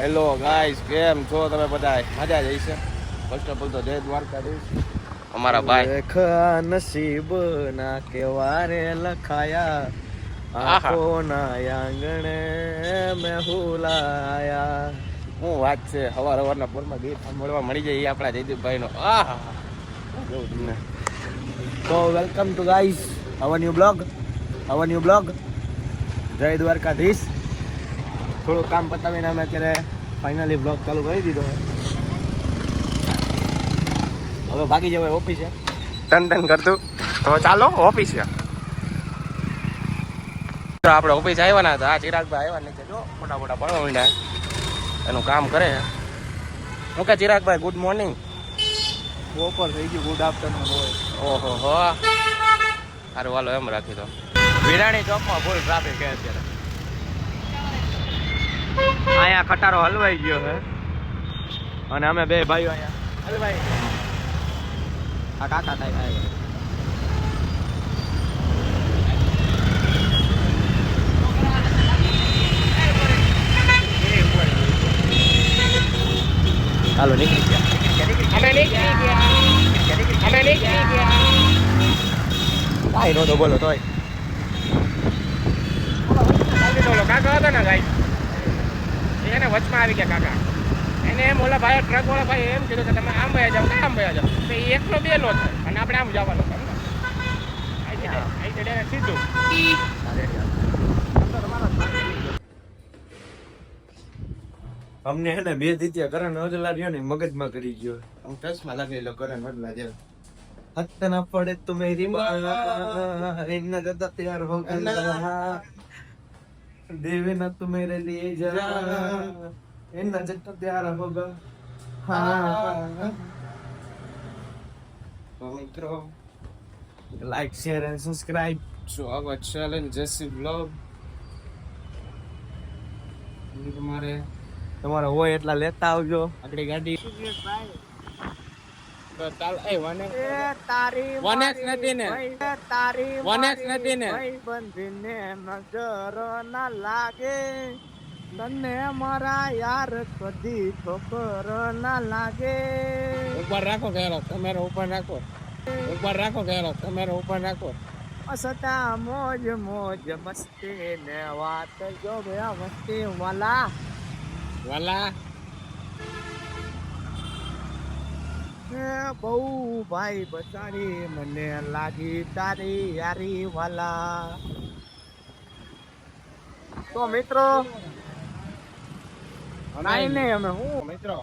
Hello guys, કેમ છો તમે બધા? મજા જ હશે. ફર્સ્ટ ઓફ ઓલ તો જય દ્વારકાધીશ. અમારા ભાઈ લેખા નસીબ ના કેવારે લખાયા, આખો ના આંગણે મેં હુલાયા. હું વાત છે, સવારના પોરમાં ગીત સાંભળવા મળી જાય એ આપણા જયદીપભાઈ નો. કેવું તમને? તો welcome to guys our new blog. જય દ્વારકાધીશ. થોડું કામ પતાવીને અમે અત્યારે ફાઇનલી બ્લોગ ચાલુ કરી દીધો. હવે ભાગી જવાય ઓફિસે. ટન કરતું તો ચાલો ઓફિસ. આપણે ઓફિસ આવ્યા હતા. આ ચિરાગભાઈ આવ્યા નીચે જો મોટા ભણવા માંડ્યા, એનું કામ કરે. ઓકે ચિરાગભાઈ, ગુડ મોર્નિંગ. બપોર થઈ ગયું, ગુડ આફ્ટરનૂન હોય. ઓહો હો, સારું હાલો એમ રાખી દો. વિરાણી ચોકમાં ફૂલ ટ્રાફિક છે અત્યારે. અહીંયા ખટારો હલવાઈ ગયો છે અને અમે બે ભાઈઓ અહીંયા હલવાઈ. આ કાકા થાય ચાલો નીકળી ગયા. કાંઈ નહોતો બોલો તોય. કાકા હતા ને ગાઈ, એને વચમાં આવી ગયા કાકા. એને એમ ઓલા ભાઈ ટ્રક વાળા ભાઈ એમ કીધું કે તમે આમ વયા જાઓ, આમ વયા જાઓ. તો એ એકલો બે નો થાય અને આપણે આમ જવાનું. સીધું અમને હે ને બે દીત્યા કરણ ઓજલા રહ્યો ને મગજમાં કરી ગયો. હું ચશ્મા લગાવેલો કરણ વડલા જેવો. હત ના પડે તો મેરી માં ઇન્ના જતા તૈયાર હો ગયા, દેવે ના તું મેરે લીએ જરા ઇન્ના જતા તૈયાર હો ગયા. હા તો મિત્રો, લાઈક શેર એન્ડ સબસ્ક્રાઇબ. સો આવા ચેલેન્જ જેસી બ્લોગ તમારે હોય એટલા લેતા આવજો. આપણી ગાડી તો ચાલ. એ વને તારી વનેક્સ નથી ને, તારી વનેક્સ નથી ને. બંધીને નજર ના લાગે, તને મારા યાર કદી ઠોકર ના લાગે. ઉપર રાખો કેરો કેમેરો, ઉપર રાખો. ઉપર રાખો કેરો કેમેરો, ઉપર રાખો. સતા મોજ મોજ મસ્તી ને વાત જો ભયા મસ્તી વાલા વાલા. બહુ ભાઈ બચારી મને લાગી તારી યારી વાલા. તો મિત્રો નહીં અમે હું મિત્રો,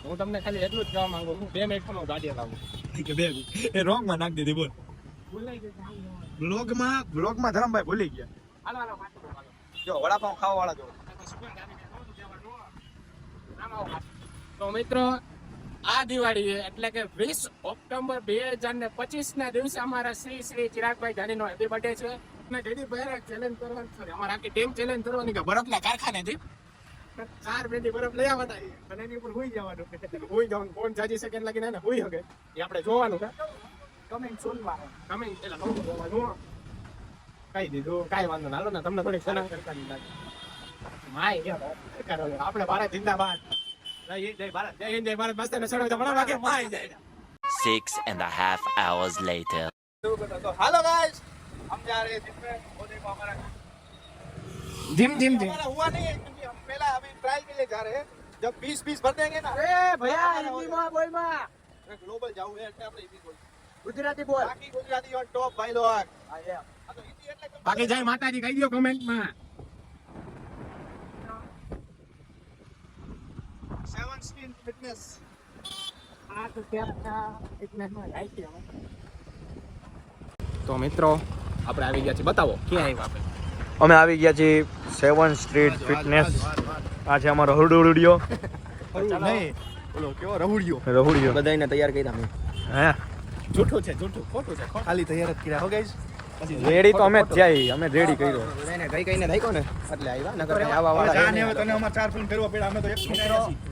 હું તમને ખાલી એટલું જ કહેવા માંગુ છું, 2 મિનિટમાં ગાડી લાવું. એ રોંગ માં નાખ દીધી. બોલ બ્લોગમાં ધરમભાઈ ભૂલી ગયા. હાલો હાલો જો વડાપાઉં ખાવા વાળા જો. તો મિત્રો, આ દિવાળી એટલે કે 20 ઓક્ટોબર 2025 ના દિવસે અમારા શ્રી ચિરાગભાઈ જાનીનો હેપી બર્થડે છે. અને જયદીપભાઈ ચેલેન્જ કરવાની છે. અમારી આખી ટીમ ચેલેન્જ કરવાની કે બરફના કારખાનેથી 4 પેટી બરફ લઈ આવતા અને એની ઉપર હોઈ જવાનું. હોઈ જવાનું કોણ જાજી સેકન્ડ લાગીને એને હોઈ શકે એ આપણે જોવાનું છે. કમેન્ટ સોલવાનું, કમેન્ટ એટલે નવું જોવાનું. કહી દીધું, કાંઈ વાંધો ના. હાલો ને, તમને થોડીક સલાહ કરતા લાગે. માય આપણે ભારત જિંદાબાદ. જય ભારત, જય હિન્દ, જય ભારત. મસ્ત ને સડો તો ભણા લાગે માય જાય. 6.5 hours later. हेलो गाइस, हम जा रहे हैं जिम में. होने को हमारा जिम जिम जिम हमारा हुआ नहीं है क्योंकि हम पहला अभी ट्रायल के लिए जा रहे हैं. जब 20 भर देंगे ना. ए भैया हिंदी में बोल में. ग्लोबल जाऊं है એટલે આપણે હિન્દી બોલ. ગુજરાતી બોલ. બાકી ગુજરાતી ઓન ટોપ ભાઈ લોગ. આ તો હિન્દી એટલે બાકી જય માતાજી કહી દો કમેન્ટમાં. 7 સ્પિન ફિટનેસ. આ તો ત્યાં ફિટનેસમાં જાય છે. તો મિત્રો, આપણે આવી ગયા છીએ. બતાવો ક્યાં આવ્યા આપણે? અમે આવી ગયા છીએ 7 સ્ટ્રીટ ફિટનેસ. આ છે અમારો હરડુડિયો. નહીં બોલો કેવો રહુડિયો બધાને તૈયાર કર્યા અમે. હે જૂઠું છે, જૂઠું ખોટું છે. ખાલી તૈયાર જ કર્યા હો ગાઈસ. રેડી તો અમે જ જાય, અમે રેડી કર્યો. એને કઈ કઈને નાખ્યો ને એટલે આવ્યા. નકર આવા વાળા જાને હવે તને અમાર 4 ફિલ્મ કરવા પડ્યા. અમે તો એક ફિલ્મ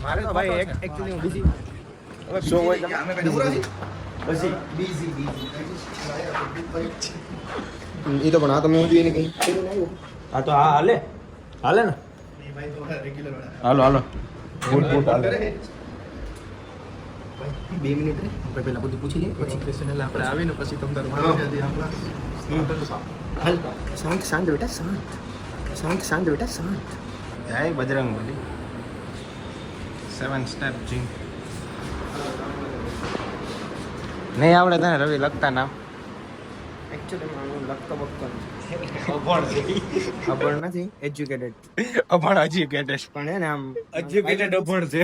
મારે તો ભાઈ એકચ્યુઅલી હું બીજી હવે શો હોય અમે કઈ નવરાજી પછી એ તો પણ આ તમે હું જોઈને કઈ હા તો હા હાલે ને. હાલો હાલો ફૂટ ફૂટ હાલો 2 મિનિટ રે આપણે પહેલા બધું પૂછી લઈએ પછી ક્વેશ્ચન આપણે આવીને પછી તમને હાલ શાંત શાંત બેટા શાંત શાંત શાંત બેટા શાંત જય બજરંગ બલી 7 સ્ટેપ જીમ નહીં આવડે તને રવિ લખતા નામ એકચ્યુઅલી હું લખતો બખતો અભણ ખબર નથી એજ્યુકેટેડ અભણ એજ્યુકેટેડ પણ હે ને આમ એજ્યુકેટેડ અભણ છે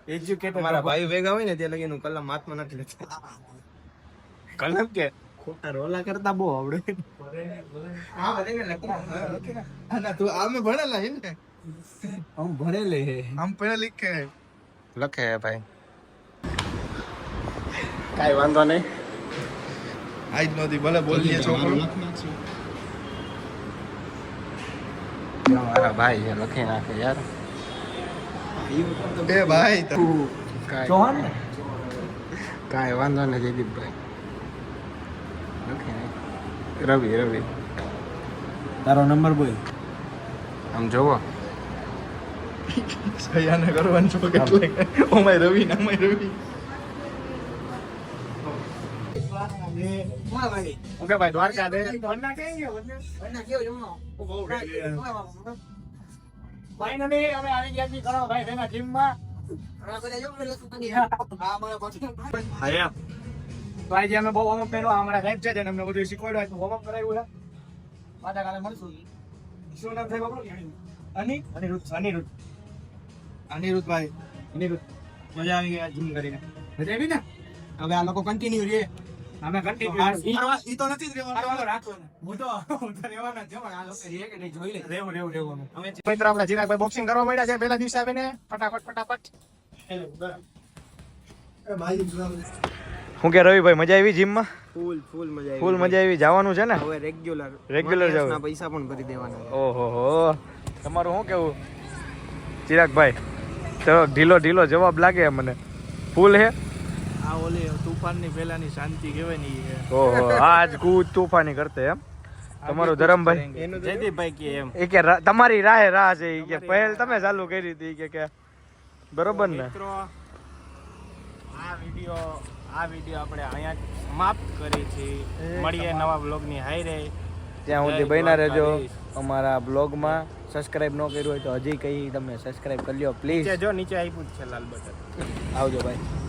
એજ્યુકેટેડ મારા ભાઈ ભેગા હોય ને ત્યાં લગી એનું કલમ હાથમાં નથી લેતા કલમ કે ખોટા રોલા કરતા બહુ આવડે ના તું આમે ભણેલા હે ને આમ ભણેલે આમ પહેલા લીખે લખે ભાઈ કાઈ વાંધો નહીં આજ નોતી ભલે બોલીએ છોકરો જો મારા ભાઈ છે લખી નાખે યાર એ ભાઈ ચૌહાણ ને કાંઈ વાંધો નહીં જયદીપભાઈ લખી નાખ રવિ રવિ તારો નંબર બોલ આમ જોવો સયાને કરવાનું છો એટલે ઓમાય રવિ નામાય રવિ ઓકે ભાઈ દ્વારકા દે ફાઇનલી અમે આવી ગયા છીએ કરો ભાઈ ભેગા જીમમાં તો આજે અમે બહુ વોર્મઅપ કર્યો અમારા સાહેબ છે જેને અમને બધું શીખવાડ્યું તો વોર્મઅપ કરાવ્યું છે પાછા કાલે મળશું શું નામ થાય બાબુ અનિરુદ્ધ ભાઈ અનિરુદ્ધ મજા આવી ગઈ જીમ કરીને મજા આવી ને હવે આ લોકો કન્ટિન્યુ રે અમે કન્ટિન્યુ ઈ તો નથી જ રહેવાનું રાખવાનું હું તો રહેવાના જ છું આ લોકો રહે કે નહીં જોઈ લે રેવું અમે મિત્ર આપણે ચિરાગભાઈ બોક્સિંગ કરવા માંડ્યા છે પહેલા દિવસે આવીને ફટાફટ શું કે રવિભાઈ મજા આવી જીમમાં ફૂલ મજા ફૂલ મજા આવી જવાનું છે ને હવે રેગ્યુલર Regular જવું. ના પૈસા પણ ભરી દેવાના ઓહો હો તમારું શું કેવું ચિરાગભાઈ તો ઢીલો જવાબ લાગે મને ફૂલ હે આ ઓલી તુફાનની પહેલાની શાંતિ કહેવાય ને ઈ ઓહો આજ કૂદ તોફાની કરતે એમ તમારું ધરમભાઈ જયદીપભાઈ કે એમ એ કે તમારી રાહે રાહ છે એ કે પહેલ તમે ચાલુ કરી હતી કે બરોબર ને મિત્રો આ વિડિયો આપણે અહીંયા સમાપ્ત કરી છે મળીએ નવા બ્લોગની હાઈરે ત્યાં સુધી બન્યા રહેજો અમારા બ્લોગમાં સબસ્ક્રાઇબ ન કર્યું હોય તો હજી કઈ તમે સબસ્ક્રાઇબ કરી લ્યો પ્લીઝ જો નીચે આપ્યું જ છે લાલ બટન આવજો ભાઈ